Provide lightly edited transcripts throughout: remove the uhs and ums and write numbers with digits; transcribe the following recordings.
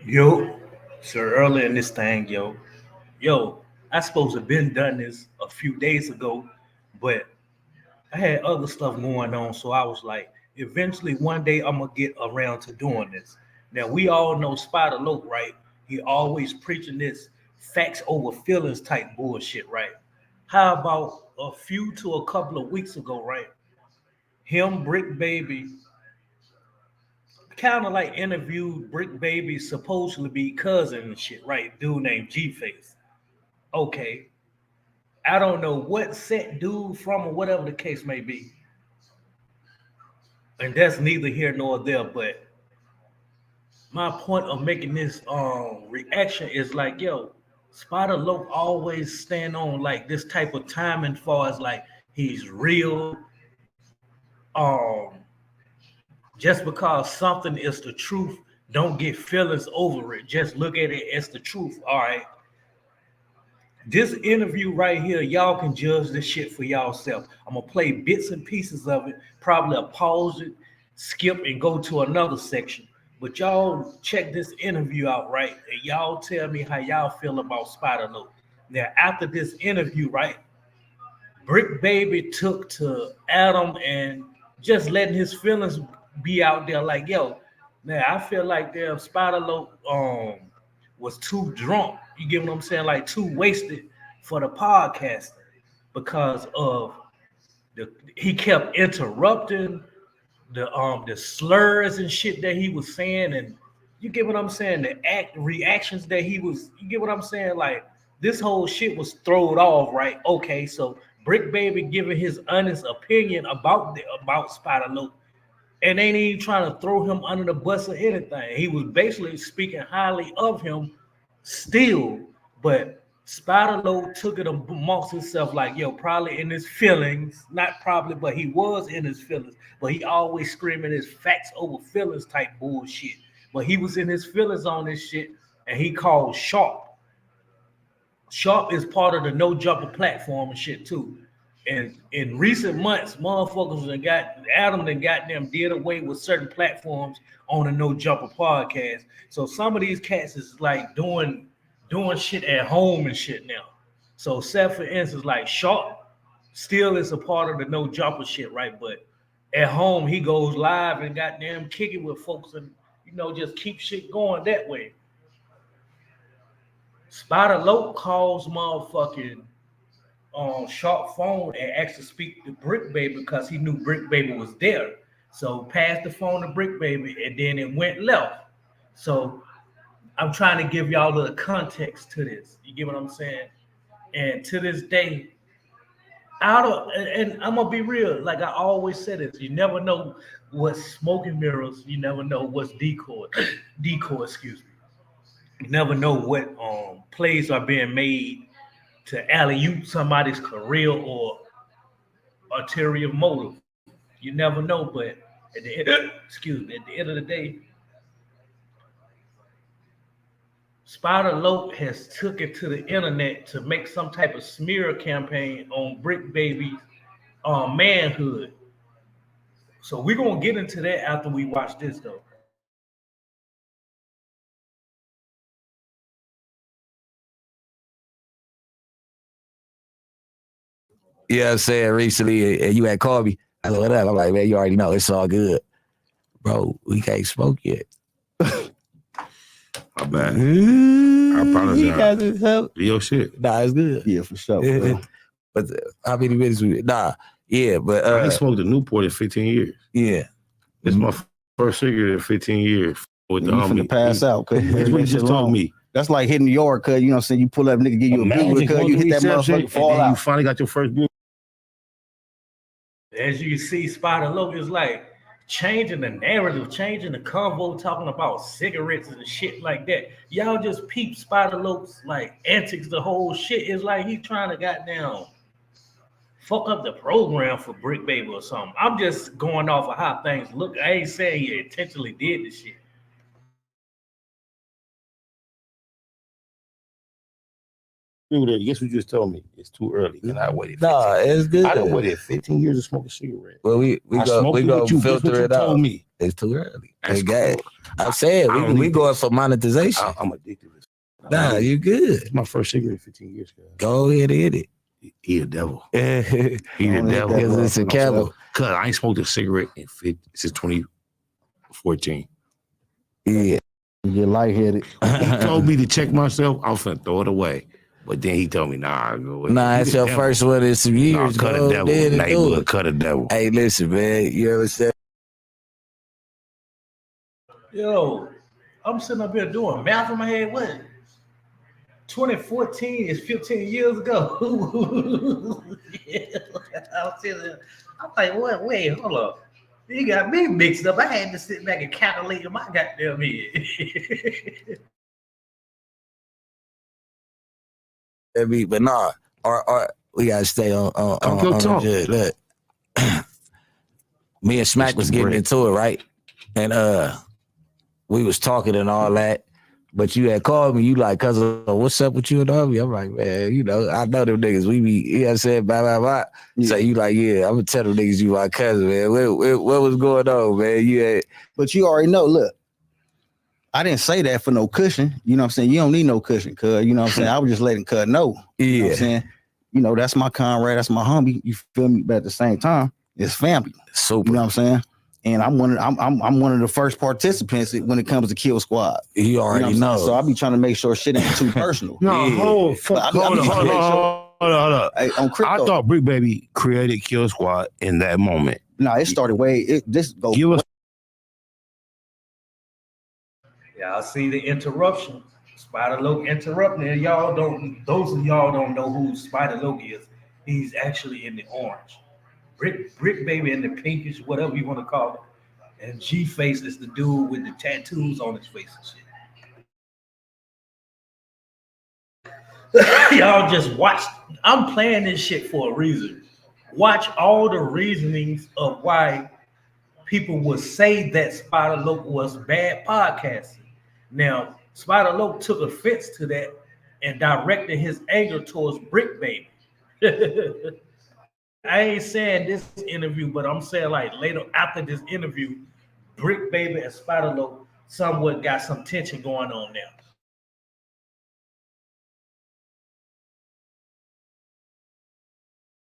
Yo, sir, early in this thing, yo, I supposed to been done this a few days ago, but I had other stuff going on, so I was like, eventually one day I'm gonna get around to doing this. Now we all know Spider Loke, right? He always preaching this facts over feelings type bullshit, right? How about a few to a couple of weeks ago, right? Him, Brick Baby, kind of like interviewed Brick Baby supposedly be cousin and shit, right? Dude named G Face. Okay. I don't know what set dude from or whatever the case may be. And that's neither here nor there, but my point of making this reaction is like, yo, Spider Lope always stand on like this type of timing far as like he's real. Um, just because something is the truth, don't get feelings over it. Just look at it as the truth. All right. This interview right here, y'all can judge this shit for y'allself. I'm gonna play bits and pieces of it, probably a pause it, skip, and go to another section. But y'all check this interview out, right? And y'all tell me how y'all feel about Spider Note. Now, after this interview, right, Brick Baby took to Adam and just letting his feelings be out there, like, yo, man, I feel like damn Spider Lope was too drunk. You get what I'm saying? Like too wasted for the podcast because of he kept interrupting the slurs and shit that he was saying, and you get what I'm saying, the act reactions that he was, you get what I'm saying, like this whole shit was thrown off, right? Okay, so Brick Baby giving his honest opinion about Spider Lope and ain't even trying to throw him under the bus or anything. He was basically speaking highly of him still, but Spider Lope took it amongst himself like, yo, probably in his feelings, not probably, but he was in his feelings, but he always screaming his facts over feelings type bullshit. But he was in his feelings on this shit, and he called Sharp. Sharp is part of the no jumper platform and shit too. And in recent months, motherfuckers that got Adam and goddamn did away with certain platforms on the No Jumper podcast. So some of these cats is like doing shit at home and shit now. So set for instance, like Sharp still is a part of the No Jumper shit, right? But at home he goes live and goddamn kick it with folks and just keep shit going that way. Spider Lope calls motherfucking Sharp phone and asked to speak to Brick Baby because he knew Brick Baby was there. So passed the phone to Brick Baby and then it went left. So I'm trying to give y'all a little context to this. You get what I'm saying? And to this day, and I'm gonna be real, like I always said this, you never know what's smoking mirrors, you never know what's decoy, decoy, excuse me. You never know what plays are being made to alley oop somebody's career or ulterior motive. You never know, but at the end, excuse me, at the end of the day, Spider Lope has took it to the internet to make some type of smear campaign on Brick Baby's manhood. So we're gonna get into that after we watch this though. You know what I'm saying? Recently, and you had called me. I said, what up? I'm like, man, you already know it's all good. Bro, we can't smoke yet. My bad. I apologize. Your shit. Nah, it's good. Yeah, for sure. But how many minutes we? Nah, yeah, but I ain't smoked a Newport in 15 years. Yeah, this is my first cigarette in 15 years. With the homie, pass out. That's what he just told me. That's like hitting New York, cuz you know what I'm saying? You pull up, nigga, give you a big cuz you hit that motherfucker, fall out. You finally got your first beer. As you see, Spider Lope is like changing the narrative, changing the convo, talking about cigarettes and shit like that. Y'all just peep Spider Lope's like antics, the whole shit is like he's trying to goddamn fuck up the program for Brick Baby or something. I'm just going off of how things look. I ain't saying he intentionally did this shit. Guess what you just told me? It's too early. And I waited. Nah, it's good. I done waited 15 years to smoke a cigarette. Well, we go filter it out. Me. It's too early. That's Hey, cool. I'm saying I don't we need going for monetization. I'm addicted to this. Nah, you good. It's my first cigarette in 15 years, guys. Go ahead and hit it. He a devil. Because He the devil. it's a camel. Cause I ain't smoked a cigarette since 2014. Yeah. You get lightheaded. He told me to check myself. I was finna throw it away. But then he told me, nah, go ahead. Nah, it's your first one in some years. Cut a Go devil. ahead and do Neighborhood, it. cut a devil. Hey, listen, man. You ever said, Yo, I'm sitting up here doing math in my head. What? 2014 is 15 years ago. Yeah, I'm sitting there. I'm like, what? Wait, hold up. You got me mixed up. I had to sit back and calculate in my goddamn head. but nah, or we gotta stay on talk. the look. Me and Smack was getting into it, right? And we was talking and all that. But you had called me, you like, cuz what's up with you and Harvey? I'm like, man, you know, I know them niggas. We be, you know what I'm saying, blah, blah, blah. Yeah. So you like, yeah, I'm gonna tell them niggas you my cousin, man. What was going on, man? You had, But you already know, look, I didn't say that for no cushion. You know what I'm saying? You don't need no cushion, cuz. You know what I'm saying? I was just letting cuz know. You know what I'm saying? You know, that's my comrade, that's my homie. You feel me? But at the same time, it's family. super. You know what I'm saying? And I'm one of the first participants when it comes to Kill Squad. You already know. So I'll be trying to make sure shit ain't too personal. No, Yeah. hold on. Hey, on crypto. I thought BriccBaby created Kill Squad in that moment. No, it started this go. Give us Yeah, I see the interruption. Spider Loke interrupting. And those of y'all don't know who Spider Loke is. He's actually in the orange. BriccBaby in the pinkish, whatever you want to call it. And G-Face is the dude with the tattoos on his face and shit. Y'all just watch. I'm playing this shit for a reason. Watch all the reasonings of why people would say that Spider Loke was bad podcasting. Now, Spider Loke took offense to that and directed his anger towards BriccBaby. I ain't saying this interview, but I'm saying like later after this interview, BriccBaby and Spider Loke somewhat got some tension going on now.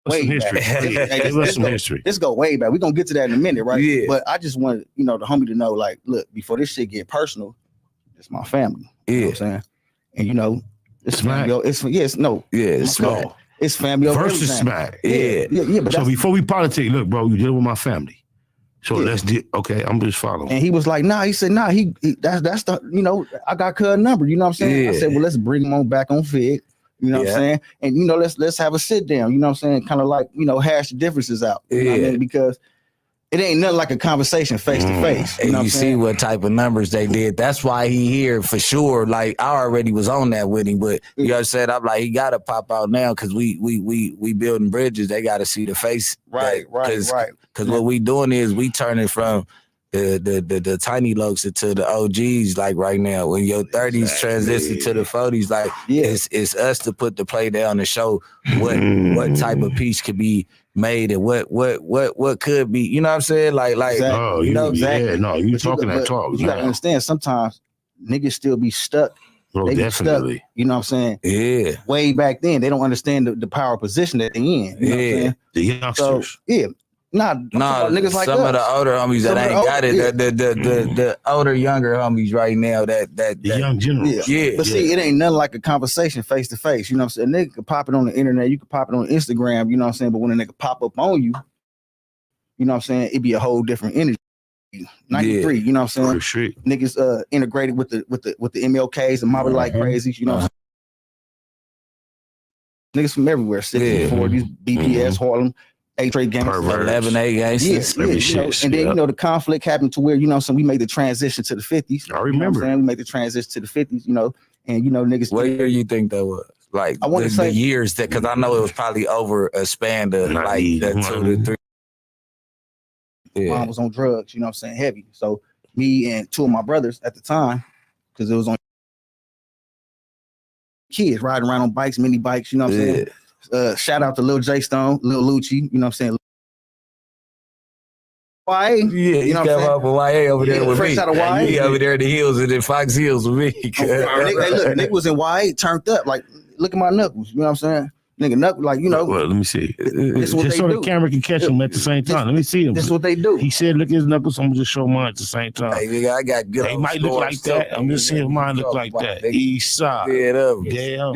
Way some history. back. Give us some history. Let's go way back. We're gonna get to that in a minute, right? Yeah. But I just want the homie to know, like, look, before this shit get personal, it's my family. You know what I'm saying? And it's Smack. family. It's small. It's family over Versus everything. Smack. Yeah. But So before we politic, look, bro, you deal with my family. So Yeah. let's do okay. I'm just following. and he was like, nah. He said, nah. He that's the I got cuz number. You know what I'm saying? I Yeah. said, well, let's bring him on back on Fig. You know what I'm saying? And let's have a sit down. You know what I'm saying? Kind of like hash the differences out. You know what I mean? Because it ain't nothing like a conversation face to face. And you see what type of numbers they did. That's why he here for sure. Like I already was on that with him, but you know what I'm saying? I'm like, he gotta pop out now because we building bridges. They gotta see the face. Right. Because what we doing is we turning from the tiny lokes into the OGs like right now. When your 30s transition to the 40s, like it's us to put the play down and show what type of piece could be made and what could be, you know what I'm saying? Like Oh, you know, yeah, no, you But talking that talk. You gotta understand, sometimes niggas still be stuck. Bro, They be definitely. stuck, you know what I'm saying? Yeah. Way back then, they don't understand the power position that they in. You know what I'm saying? The So youngsters. niggas like some us. of the older homies that ain't got it, the older younger homies right now The young generals. Yeah. But see, it ain't nothing like a conversation face to face. You know what I'm saying? A nigga could pop it on the internet, you could pop it on Instagram, you know what I'm saying? But when a nigga pop up on you, you know what I'm saying, it be a whole different energy. 93, you know what I'm saying? For sure. Niggas integrated with the MLKs and mobbing like crazy, you know what I'm saying? Niggas from everywhere, 60s, 40s, BPS, Harlem, A-Trade gangs. 11A gangsters. And then the conflict happened to where, you know what I'm saying, we made the transition to the 50s. I remember. You know what I'm saying? We made the transition to the 50s, and niggas. What year you think that was? Like I want to say the years that, because I know it was probably over a span of like that 2 to 3. Mom was on drugs, you know what I'm saying, heavy. So me and two of my brothers at the time, because it was on kids riding around on bikes, mini bikes, you know what I'm saying? Shout out to Lil J Stone, Lil Lucci, you know what I'm saying? YA. Yeah, You he know come what I'm up with YA over there with fresh me. out of YA. He over there in the hills and then Fox Hills with me. Nigga was in YA turned up. Like, look at my knuckles. You know what I'm saying? Nigga, knuckle, like, you know. Well, let me see. This what Just they so do. the camera can catch him at the same time. Let me see him. This is what they do. He said, look at his knuckles. I'm going to just show mine at the same time. Hey, nigga, I got good. They might look like that. I'm just seeing if mine look like that. East side. Damn.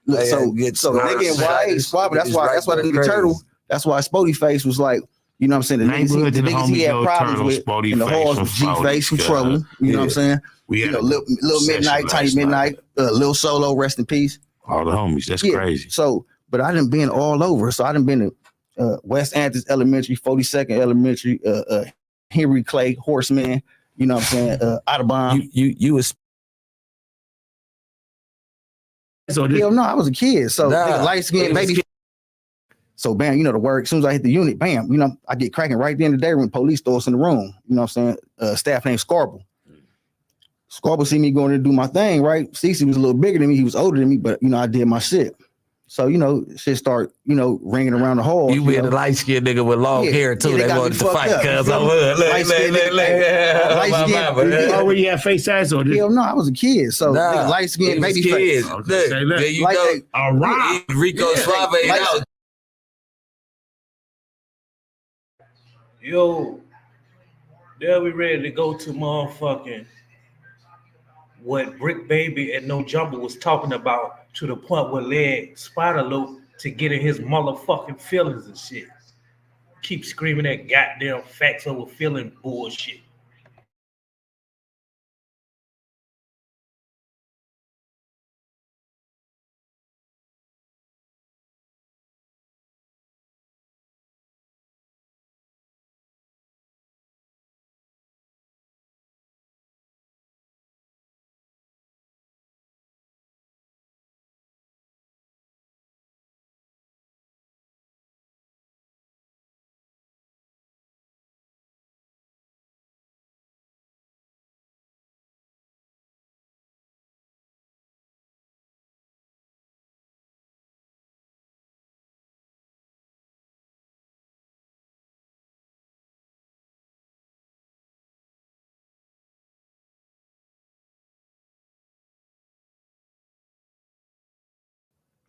Look, so nigga in YA squabbing. That's why the nigga Turtle. That's why Spody Face was like, you know what I'm saying? The niggas he had problems with, and the horse was G Face from Trouble. You know what I'm saying? You know, little Midnight, Tiny Midnight, Lil Solo, rest in peace. All the homies, that's crazy. So, but I done been all over. So I done been to West Anthony Elementary, 42nd Elementary, Henry Clay, Horseman. You know what I'm saying? Audubon. You was. So hell no, I was a kid. So light skin baby. So bam, you know the word. As soon as I hit the unit, bam, you know I get cracking right there in the day when police throw us in the room. You know what I'm saying? Staff named Scarble. Scarble see me going to do my thing, right? Cece was a little bigger than me. He was older than me, but you know I did my shit. So you know shit start ringing around the hall. You being a light skinned nigga with long hair too. They wanted to fight because I was You already had face ass on this. Hell no, I was a kid. So light skinned baby face. Look, there you go. All right. Rico Suave out. Yo, there we ready to go to motherfucking what BriccBaby and No Jumper was talking about to the point where led Spider Lope to get in his motherfucking feelings and shit. Keep screaming that goddamn facts over feeling bullshit.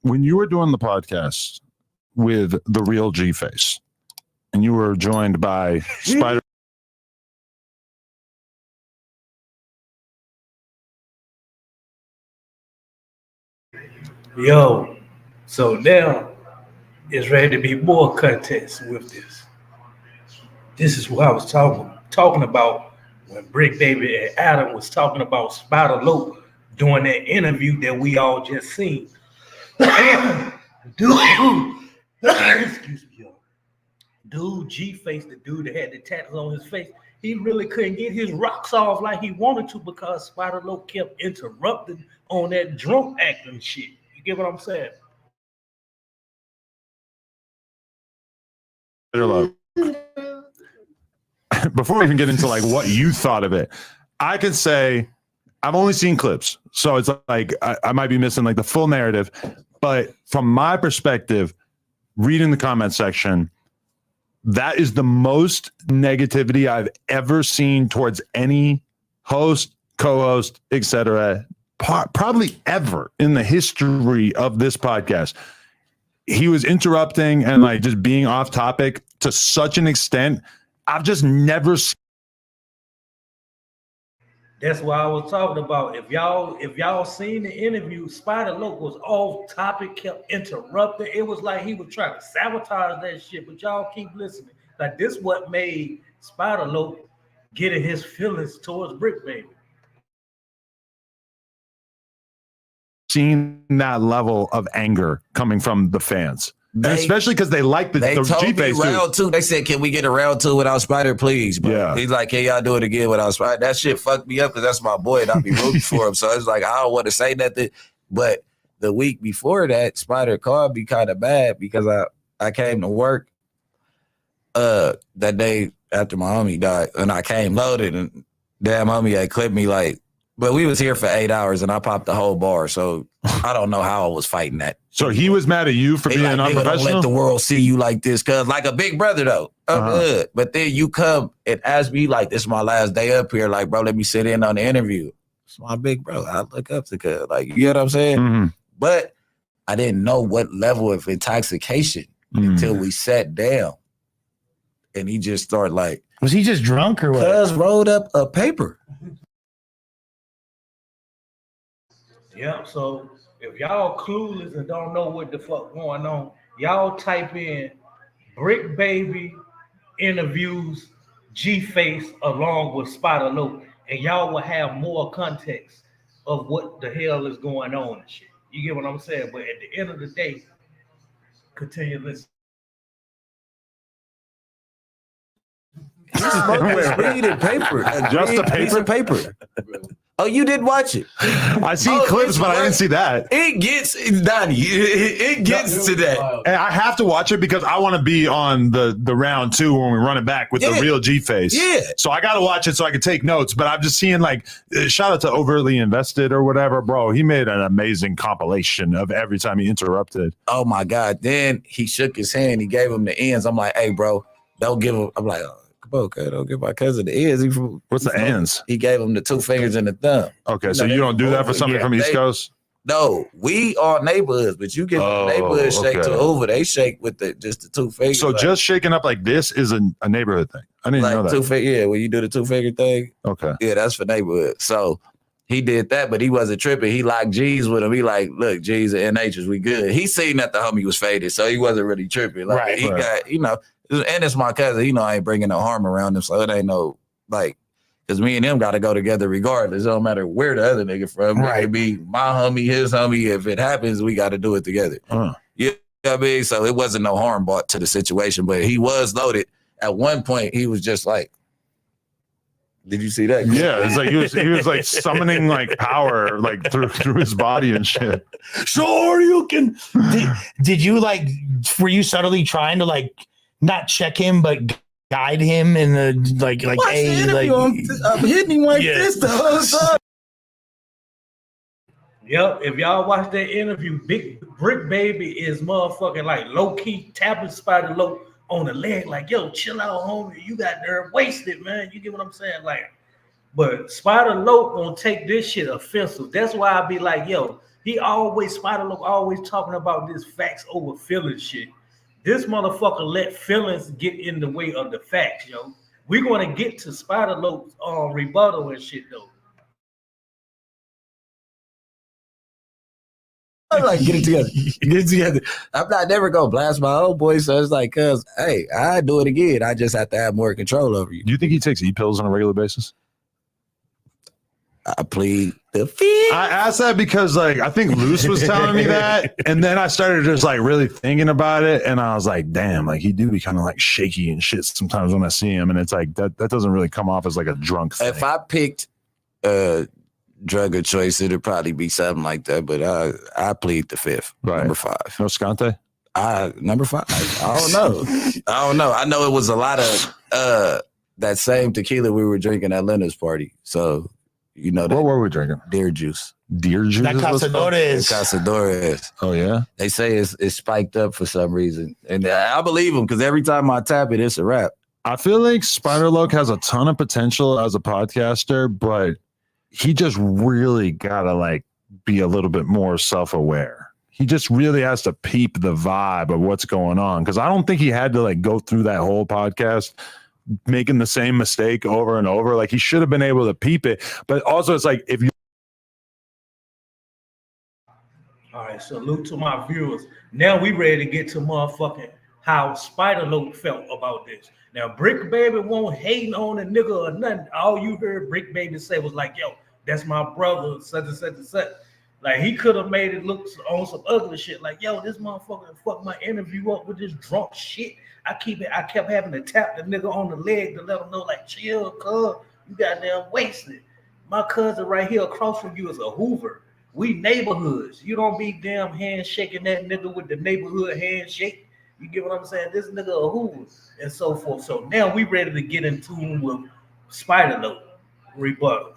When you were doing the podcast with the real G Face, and you were joined by Spider. Yo, so now it's ready to be more contests with this. This is what I was talking about when BriccBaby and Adam was talking about Spider Lope doing that interview that we all just seen. Excuse me, yo. Dude, G-Face, the dude that had the tattoos on his face, he really couldn't get his rocks off like he wanted to because Spider Lope kept interrupting on that drunk acting shit. You get what I'm saying? Before we even get into like what you thought of it, I could say I've only seen clips, so it's like I might be missing like the full narrative. But from my perspective, reading the comment section, that is the most negativity I've ever seen towards any host, co-host, etc. Probably ever in the history of this podcast. He was interrupting and like just being off topic to such an extent I've just never seen. That's why I was talking about. If y'all seen the interview, Spider Lope was off topic, kept interrupting. It was like he was trying to sabotage that shit. But y'all keep listening. Like this, what made Spider Lope get in his feelings towards BriccBaby. Seen that level of anger coming from the fans. Especially because they like the G-Face round two. They said, "Can we get a round two without Spider, please?" Bro. Yeah. He's like, "Can y'all do it again without Spider?" That shit fucked me up because that's my boy and I be rooting for him. So it's like I don't want to say nothing. But the week before that, Spider called me kind of bad because I came to work that day after my homie died, and I came loaded, and damn homie had clipped me like But we was here for 8 hours and I popped the whole bar. So I don't know how I was fighting that. So he was mad at you for being like, unprofessional? Don't let the world see you like this, cuz like a big brother though. I'm good. But then you come and ask me like, this is my last day up here. Like, bro, let me sit in on the interview. It's my big bro. I look up to cuz. Like, you know what I'm saying? Mm-hmm. But I didn't know what level of intoxication until we sat down. And he just started like. Was he just drunk or what? Cuz rolled up a paper. Yeah, so if y'all clueless and don't know what the fuck going on, y'all type in BriccBaby interviews G-Face along with Spider Lope, and y'all will have more context of what the hell is going on and shit. You get what I'm saying? But at the end of the day, continue listening. Read and paper. Just a piece of paper. Oh, you didn't watch it? I see clips, but I didn't see that. It gets Donnie. It gets to that. And I have to watch it because I want to be on the round 2 when we run it back with the real G-Face. Yeah. So I got to watch it so I can take notes. But I'm just seeing like, shout out to Overtly Invested or whatever, bro. He made an amazing compilation of every time he interrupted. Oh my God. Then he shook his hand. He gave him the ends. I'm like, hey, bro, don't give him. I'm like, okay, don't give my cousin the ends. What's the ends? He gave him the 2 fingers and the thumb. Okay, so you don't do that for somebody from East Coast? No, we are neighborhoods, but you get the neighborhood shake to Hoover. They shake with just the 2 fingers. So like, just shaking up like this is a neighborhood thing. I didn't know that. Yeah, when you do the 2 finger thing. Okay. Yeah, that's for neighborhood. So he did that, but he wasn't tripping. He locked G's with him. He like, look, G's and NH's, we good. He seen that the homie was faded, so he wasn't really tripping. Like he got, and it's my cousin. I ain't bringing no harm around him, so it ain't no like, because me and him got to go together regardless. It don't matter where the other nigga from. Right. It could be my homie, his homie. If it happens, we got to do it together. You know what I mean? So it wasn't no harm brought to the situation, but he was loaded. At one point, he was just like, did you see that? Yeah, it's like he was like summoning like power like through his body and shit. Sure, you can. Did you like? Were you subtly trying to like not check him, but guide him in the like? Hey, like I'm hitting him like this the whole time. Yep, if y'all watch that interview, BriccBaby is motherfucking like low key tapping Spider Lope on the leg, like, yo, chill out, homie. You got nerve wasted, man. You get what I'm saying? Like, but Spider Lope gonna take this shit offensive. That's why I be like, yo, Spider Lope always talking about this facts over feelings shit. This motherfucker let feelings get in the way of the facts, yo. We're gonna get to Spider Lope's rebuttal and shit though. I'm like, get it together. I'm not never gonna blast my old boy, so it's like, cuz, hey, I do it again. I just have to have more control over you. Do you think he takes e-pills on a regular basis? I plead the fifth. I asked that because like I think Luce was telling me that, and then I started just like really thinking about it, and I was like, damn, like he do be kind of like shaky and shit sometimes when I see him, and it's like that doesn't really come off as like a drunk thing. If I picked drug of choice, it'd probably be something like that, but I plead the fifth. Right. Number 5. No Scante? Number 5. I don't know. I know it was a lot of that same tequila we were drinking at Leonard's party. So, you know that. What were we drinking? Deer juice. Deer juice? That Casadores. Casadores. Oh, yeah? They say it's spiked up for some reason. And I believe them because every time I tap it, it's a wrap. I feel like Spider Loke has a ton of potential as a podcaster, but he just really gotta like be a little bit more self-aware. He just really has to peep the vibe of what's going on. Cause I don't think he had to like go through that whole podcast making the same mistake over and over. Like he should have been able to peep it. But also it's like if you all right, salute to my viewers. Now we ready to get to motherfucking how Spider Lope felt about this. Now, BriccBaby won't hating on a nigga or nothing. All you heard BriccBaby say was like, yo, that's my brother, such and such and such. Like, he could have made it look on some ugly shit. Like, yo, this motherfucker fucked my interview up with this drunk shit. I kept having to tap the nigga on the leg to let him know, like, chill, cuz, you goddamn wasted. My cousin right here across from you is a Hoover. We neighborhoods. You don't be damn handshaking that nigga with the neighborhood handshake. You get what I'm saying? This nigga a Hoover and so forth. So now we ready to get in tune with Spider Lope rebuttal.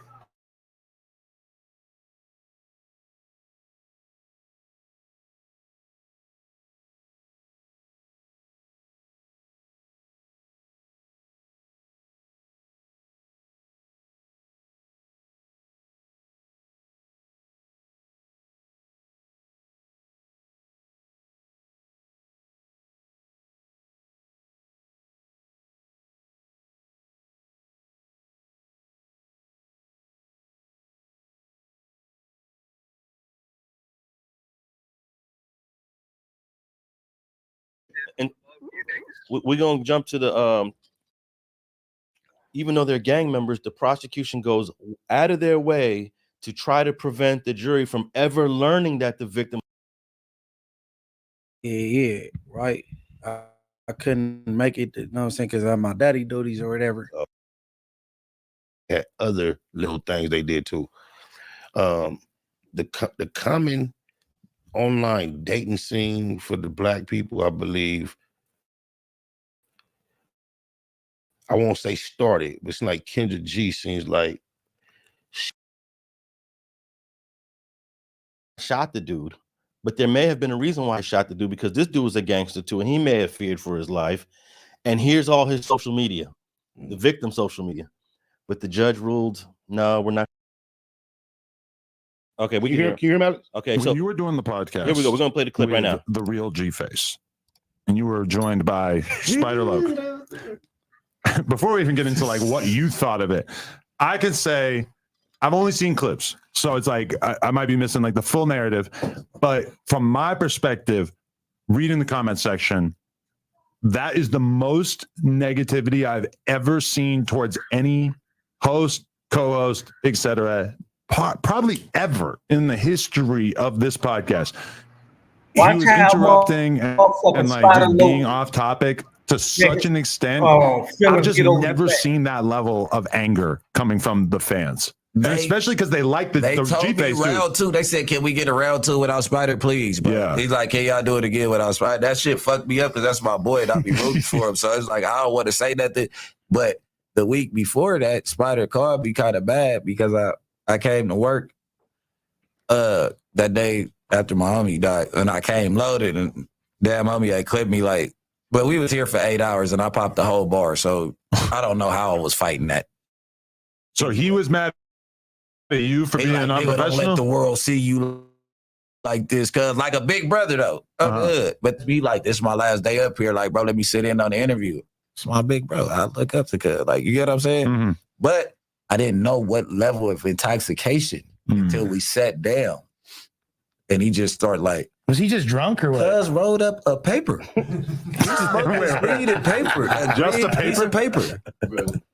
we're gonna jump to the even though they're gang members, the prosecution goes out of their way to try to prevent the jury from ever learning that the victim. Yeah, right. I couldn't make it, you know what I'm saying, because I had my daddy duties or whatever. At other little things they did too. The common online dating scene for the black people, I believe, I won't say started, but it's like Kendra G seems like Shot the dude, but there may have been a reason why he shot the dude, because this dude was a gangster too, and he may have feared for his life. And here's all his social media, the victim's social media. But the judge ruled, no, we're not. Okay, we can hear. Can you hear me? Okay, When so you were doing the podcast, here we go. We're gonna play the clip right now. The real G Face, and you were joined by Spider Loke. Before we even get into like what you thought of it, I could say I've only seen clips, so it's like I might be missing like the full narrative. But from my perspective, reading the comment section, that is the most negativity I've ever seen towards any host, co-host, etc. Probably ever in the history of this podcast. He Watch was how interrupting motherfucking and like Spider just being Loke off topic to such an extent. feelings I've just get over never the fact. seen that level of anger coming from the fans. And especially because they like the They told me G-Face dude. round 2. They said, "Can we get a round 2 without Spider, please?" Bro. Yeah. He's like, "Can y'all do it again without Spider?" That shit fucked me up because that's my boy and I be rooting for him. So it's like I don't want to say nothing. But the week before that, Spider called me kind of bad because I came to work that day after my homie died, and I came loaded, and damn homie had clipped me like. But we was here for 8 hours, and I popped the whole bar. So I don't know how I was fighting that. So he was mad at you for They being like, "Nigga, don't unprofessional? let the world see you like this," cause like a big brother though. I'm good. But to be like, this is my last day up here. Like, bro, let me sit in on the interview. It's my big bro. I look up to cuz. Like, you get what I'm saying? Mm-hmm. But I didn't know what level of intoxication until we sat down. And he just started like, Was he just drunk or what? cuz rolled up a paper. He just smoking weed and paper. Just a piece of paper.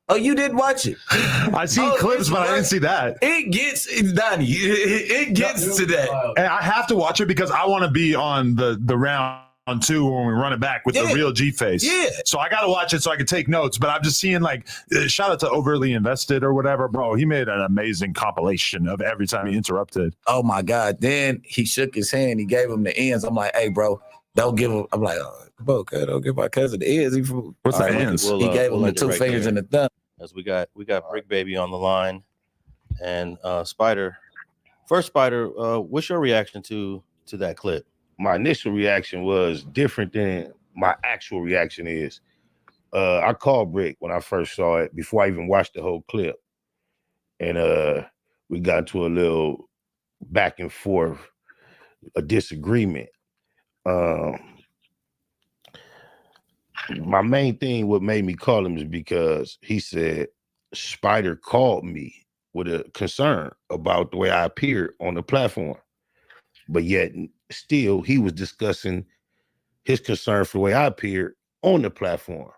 Oh, you didn't watch it? I seen clips, but I didn't see that. It gets, Donnie, it gets to that. And I have to watch it because I want to be on the round 2 when we run it back with the real G-Face. Yeah. So I got to watch it so I can take notes. But I'm just seeing like, shout out to Overly Invested or whatever, bro. He made an amazing compilation of every time he interrupted. Oh my God. Then he shook his hand. He gave him the ends. I'm like, "Hey, bro, don't give him." I'm like, "Oh, bro, don't give my cousin the ends." What's the ends? He gave him the 2 fingers and the thumb. As we got BriccBaby on the line, and Spider. First, Spider, what's your reaction to that clip? my initial reaction was different than my actual reaction is. I called Brick when I first saw it before I even watched the whole clip. And we got into a little back and forth, a disagreement. My main thing, what made me call him is because he said Spider called me with a concern about the way I appeared on the platform. But yet still he was discussing his concern for the way I appeared on the platform.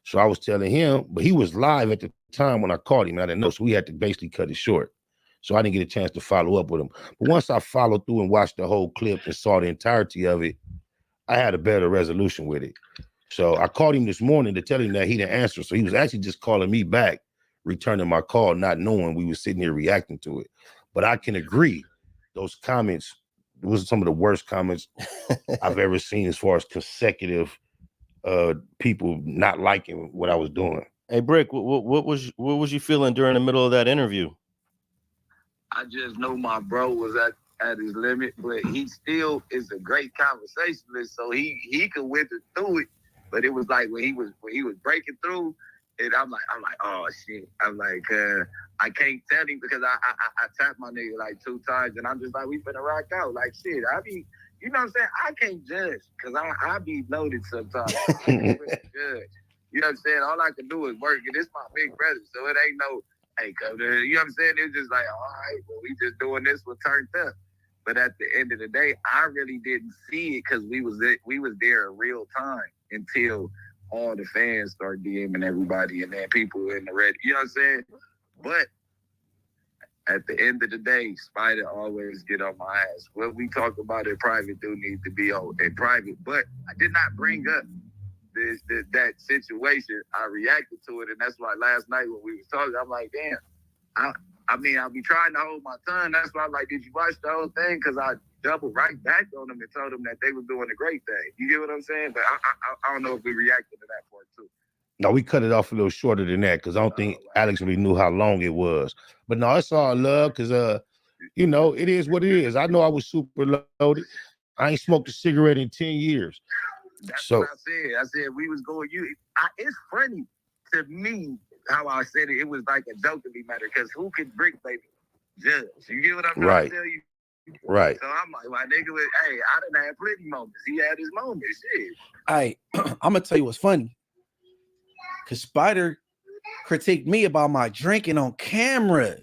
So I was telling him, but he was live at the time when I called him. I didn't know, so we had to basically cut it short. So I didn't get a chance to follow up with him. But once I followed through and watched the whole clip and saw the entirety of it, I had a better resolution with it. So I called him this morning to tell him that he didn't answer. So he was actually just calling me back, returning my call, not knowing we were sitting here reacting to it. But I can agree, those comments was some of the worst comments I've ever seen as far as consecutive people not liking what I was doing. Hey, Brick, what was you feeling during the middle of that interview? I just know my bro was at his limit, but he still is a great conversationalist, so he could wither through it. But it was like when he was breaking through, and I'm like, oh shit. I'm like, I can't tell him because I tapped my nigga like 2 times, and I'm just like, we finna rock out. Like shit, I be, you know what I'm saying? I can't judge because I be loaded sometimes. I can't really judge. You know what I'm saying? All I can do is work, and it's my big brother, so it ain't no, hey, come there. You know what I'm saying? It's just like, all right, well, we just doing this, we're turned up. But at the end of the day, I really didn't see it because we was there in real time. until all the fans start DMing everybody and then people in the red. You know what I'm saying? But at the end of the day, Spider always get on my ass. What we talk about in private do need to be in private. But I did not bring up that situation. I reacted to it, and that's why last night when we was talking, I'm like, damn. I mean, I'll be trying to hold my tongue. That's why I'm like, did you watch the whole thing? Because I doubled right back on them and told them that they were doing a great thing. You get what I'm saying? But I don't know if we reacted to that part too. No, we cut it off a little shorter than that because I don't think Alex really knew how long it was. But no, it's all love because you know, it is what it is. I know I was super loaded. I ain't smoked a cigarette in 10 years. That's what I said. I said we was going. It's funny to me how I said it. It was like a jokingly matter because who can BriccBaby judge? You get what I'm trying to tell you? Right. So I'm like, my nigga was, hey, I done had plenty moments. He had his moments. Shit. Hey, I'm gonna tell you what's funny. Cause Spider critiqued me about my drinking on camera.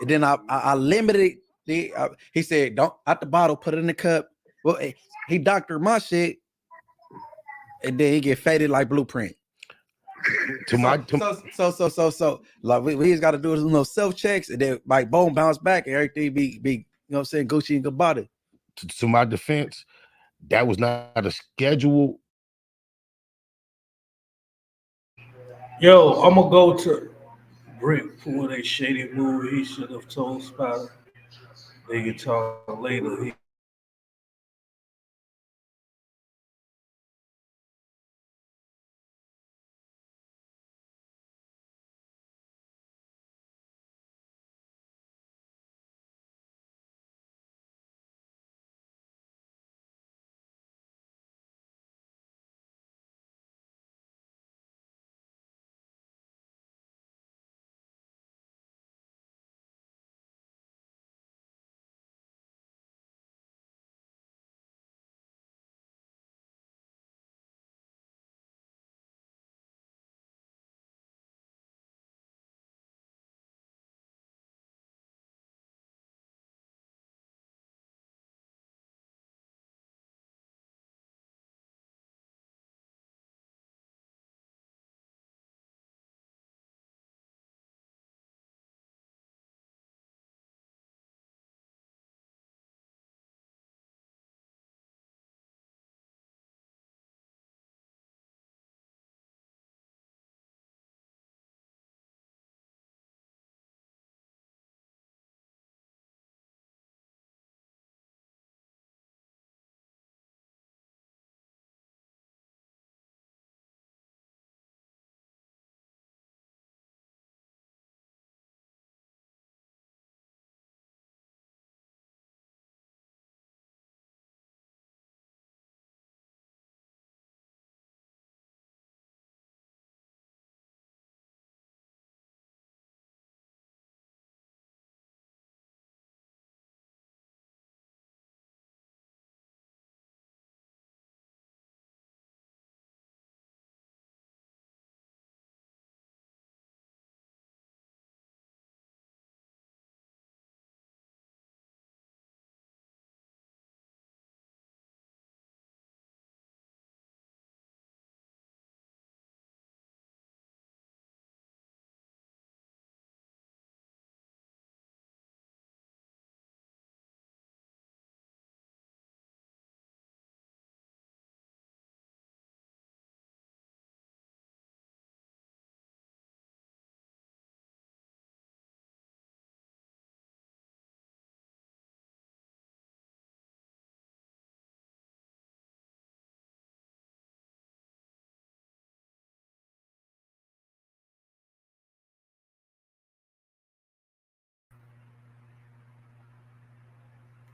And then I limited he said, don't out the bottle, put it in the cup. Well, he doctored my shit, and then he get faded like Blueprint. So like we just got to do a little self checks, and then like boom, bounce back, and everything be you know what I'm saying, Gucci and Gabbana. To my defense, that was not a schedule. Yo, I'm gonna go to Brick for a shady move. He should have told Spider. They can talk later.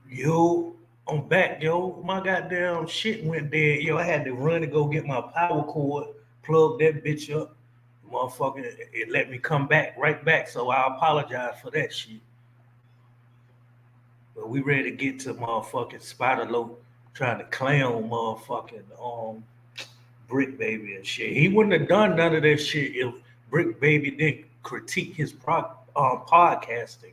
Yo, I'm back, yo. My goddamn shit went dead. Yo, I had to run to go get my power cord, plug that bitch up. Motherfucker, it let me come back right back. So I apologize for that shit. But we ready to get to motherfucking Spider Low trying to clown motherfucking BriccBaby and shit. He wouldn't have done none of that shit if BriccBaby didn't critique his podcasting.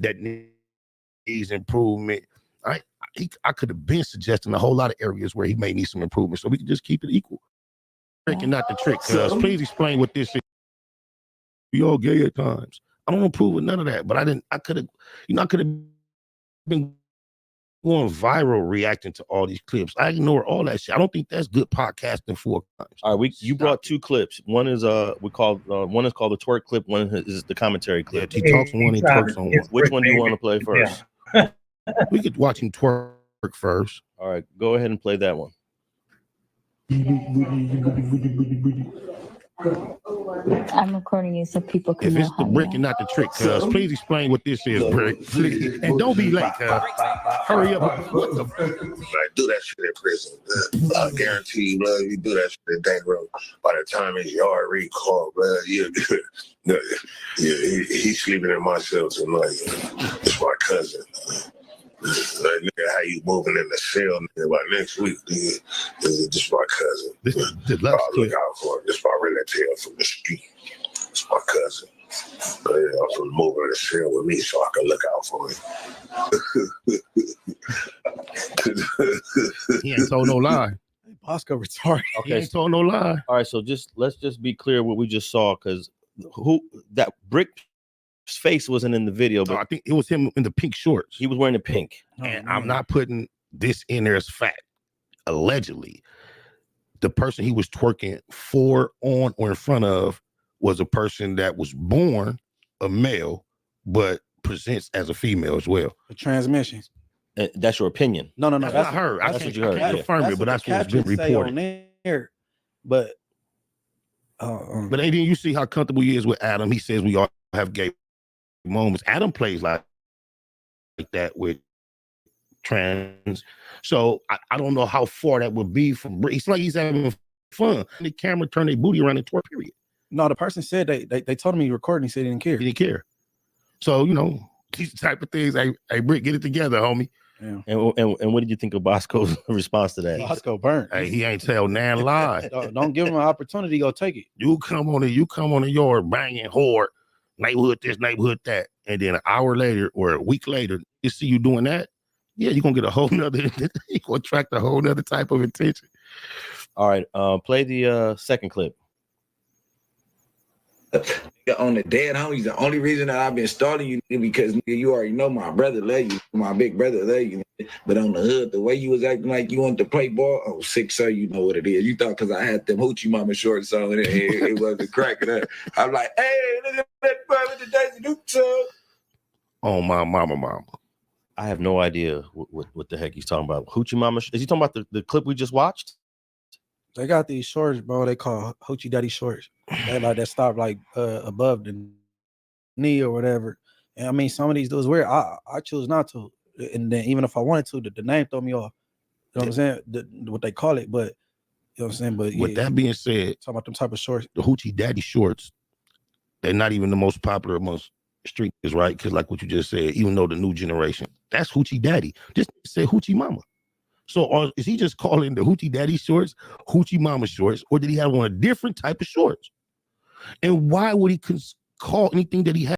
that needs improvement. I could have been suggesting a whole lot of areas where he may need some improvement, so we can just keep it equal. Breaking not the trick, cuz. Please explain what this is. We all gay at times. I don't approve of none of that, but I could have been going viral reacting to all these clips. I ignore all that shit. I don't think that's good podcasting for times. All right, you brought two clips. One is one is called the twerk clip. One is the commentary clip. Yeah, he talks on one and twerks on one. Which one do you want to play first? Yeah. We could watch him twerk first. All right, go ahead and play that one. I'm recording you so people can If know it's the brick and not the trick, cuz, please explain what this is, Brick. Please. And don't be late, cuz. Hurry up. What the? Like, do that shit in prison. I guarantee you, blood, you do that shit in Dank Road. By the time his yard recall, blood, he's sleeping in my cell tonight. It's my cousin. Like, nigga, how you moving in the cell, nigga, by next week, nigga, this my cousin. This I'll look out for it. This my relative from the street. It's my cousin. I'm from moving in the cell with me so I can look out for it. He ain't told no lie. Bosco retarded. Okay, he ain't told no lie. All right, so let's just be clear what we just saw, because that Brick's face wasn't in the video, but I think it was him in the pink shorts. He was wearing the pink. And I'm not putting this in there as fact. Allegedly, the person he was twerking for, on, or in front of was a person that was born a male, but presents as a female as well. The transmissions. That's your opinion. No. That's what I heard. That's what you heard. I can't confirm it, but that's what's been reported. But but then you see how comfortable he is with Adam. He says we all have gay moments. Adam plays like that with trans. So I don't know how far that would be from. It's like he's having fun. The camera turned their booty around and twerk, period. No, the person said they told him he recording. He said he didn't care. He didn't care. So, these type of things. Hey, Brick, get it together, homie. Yeah. And what did you think of Bosco's response to that? Bosco burnt. Hey, he ain't tell nan lie. Don't give him an opportunity. Go take it. You come on the yard banging hard, neighborhood this, neighborhood that, and then an hour later or a week later, you see you doing that. Yeah, you're gonna get a whole nother. You're gonna attract a whole nother type of attention. All right, play the second clip. On the dead homies, the only reason that I've been stalling you because you already know my brother love you, my big brother love you. But on the hood, the way you was acting like you wanted to play ball, oh, 6'7", you know what it is. You thought because I had them hoochie mama shorts on and it wasn't cracking up. I'm like, hey, look at that brother with the Daisy Duke song. Oh, my mama. I have no idea what the heck he's talking about. Hoochie mama? Is he talking about the clip we just watched? They got these shorts, bro. They call hoochie daddy shorts. They like that stop like above the knee or whatever. And I mean, some of these dudes weird. I choose not to. And then even if I wanted to, the name throw me off. You know what I'm saying? What they call it, but you know what I'm saying. But with that being said, talking about them type of shorts, the hoochie daddy shorts, they're not even the most popular amongst street is right, because like what you just said, even though the new generation, that's hoochie daddy. Just say hoochie mama. So is he just calling the hoochie daddy shorts hoochie mama shorts, or did he have on a different type of shorts? And why would he call anything that he had